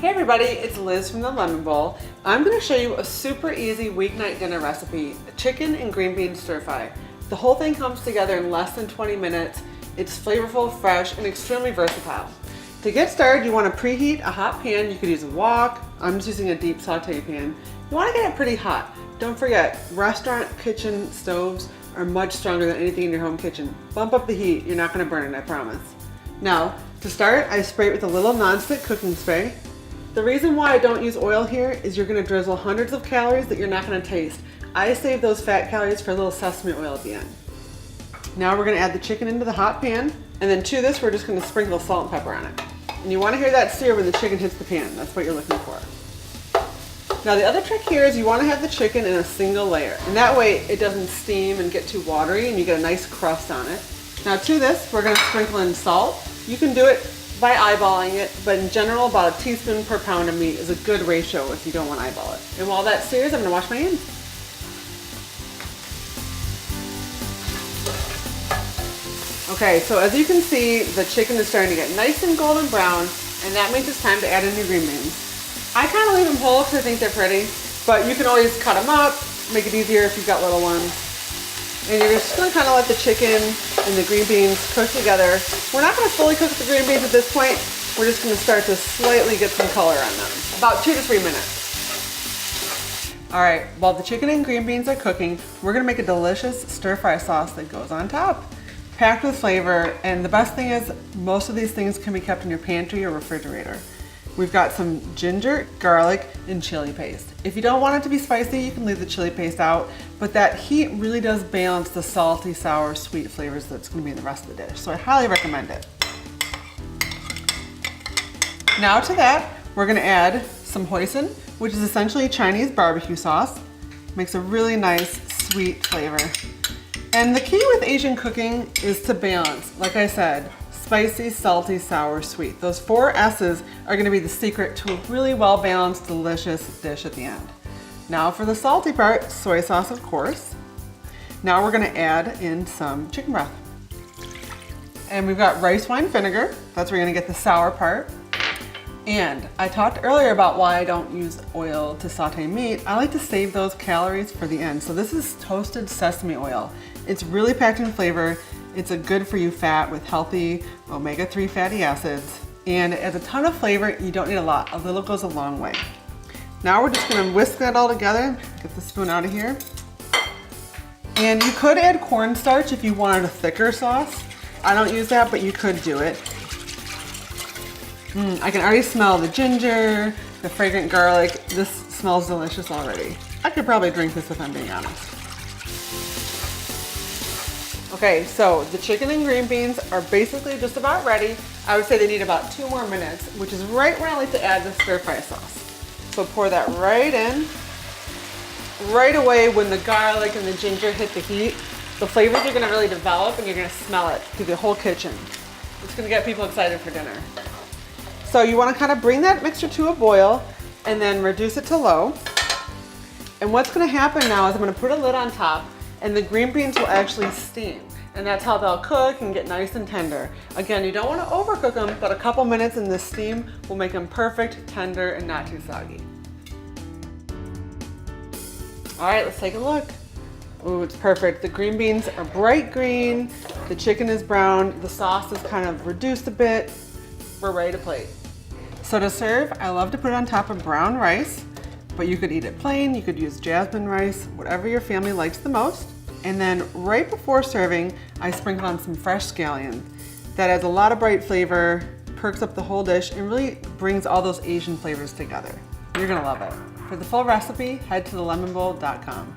Hey everybody, it's Liz from the Lemon Bowl. I'm going to show you a super easy weeknight dinner recipe, a chicken and green bean stir fry. The whole thing comes together in less than 20 minutes. It's flavorful, fresh, and extremely versatile. To get started, you want to preheat a hot pan. You could use a wok. I'm just using a deep saute pan. You want to get it pretty hot. Don't forget, restaurant kitchen stoves are much stronger than anything in your home kitchen. Bump up the heat, you're not going to burn it, I promise. Now, to start, I spray it with a little nonstick cooking spray. The reason why I don't use oil here is you're going to drizzle hundreds of calories that you're not going to taste. I save those fat calories for a little sesame oil at the end. Now we're going to add the chicken into the hot pan, and then to this we're just going to sprinkle salt and pepper on it. And you want to hear that sear when the chicken hits the pan. That's what you're looking for. Now the other trick here is you want to have the chicken in a single layer, and that way it doesn't steam and get too watery and you get a nice crust on it. Now to this we're going to sprinkle in salt. You can do it by eyeballing it, but in general about a teaspoon per pound of meat is a good ratio if you don't want to eyeball it. And while that sears, I'm going to wash my hands. Okay, so as you can see, the chicken is starting to get nice and golden brown, and that means it's time to add in your green beans. I kind of leave them whole because I think they're pretty, but you can always cut them up, make it easier if you've got little ones. And you're just going to kind of let the chicken and the green beans cook together. We're not going to fully cook the green beans at this point. We're just going to start to slightly get some color on them. About 2 to 3 minutes. All right, while the chicken and green beans are cooking, we're going to make a delicious stir-fry sauce that goes on top. Packed with flavor, and the best thing is most of these things can be kept in your pantry or refrigerator. We've got some ginger, garlic, and chili paste. If you don't want it to be spicy, you can leave the chili paste out, but that heat really does balance the salty, sour, sweet flavors that's going to be in the rest of the dish, so I highly recommend it. Now to that, we're going to add some hoisin, which is essentially Chinese barbecue sauce. Makes a really nice, sweet flavor. And the key with Asian cooking is to balance, like I said, spicy, salty, sour, sweet. Those 4 S's are going to be the secret to a really well-balanced, delicious dish at the end. Now for the salty part, soy sauce, of course. Now we're going to add in some chicken broth. And we've got rice wine vinegar. That's where you're going to get the sour part. And I talked earlier about why I don't use oil to saute meat. I like to save those calories for the end. So this is toasted sesame oil. It's really packed in flavor. It's a good for you fat with healthy omega-3 fatty acids, and it adds a ton of flavor. You don't need a lot. A little goes a long way. Now we're just going to whisk that all together. Get the spoon out of here. And you could add cornstarch if you wanted a thicker sauce. I don't use that, but you could do it. I can already smell the ginger, the fragrant garlic. This smells delicious already. I could probably drink this if I'm being honest. Okay, so the chicken and green beans are basically just about ready. I would say they need about 2 more minutes, which is right when I like to add the stir-fry sauce. So pour that right in. Right away when the garlic and the ginger hit the heat, the flavors are gonna really develop and you're gonna smell it through the whole kitchen. It's gonna get people excited for dinner. So you wanna kind of bring that mixture to a boil and then reduce it to low. And what's gonna happen now is I'm gonna put a lid on top, and the green beans will actually steam. And that's how they'll cook and get nice and tender. Again, you don't want to overcook them, but a couple minutes in the steam will make them perfect, tender, and not too soggy. All right, let's take a look. Ooh, it's perfect. The green beans are bright green, the chicken is brown, the sauce is kind of reduced a bit. We're ready to plate. So to serve, I love to put it on top of brown rice, but you could eat it plain, you could use jasmine rice, whatever your family likes the most. And then right before serving, I sprinkle on some fresh scallion. That adds a lot of bright flavor, perks up the whole dish, and really brings all those Asian flavors together. You're gonna love it. For the full recipe, head to thelemonbowl.com.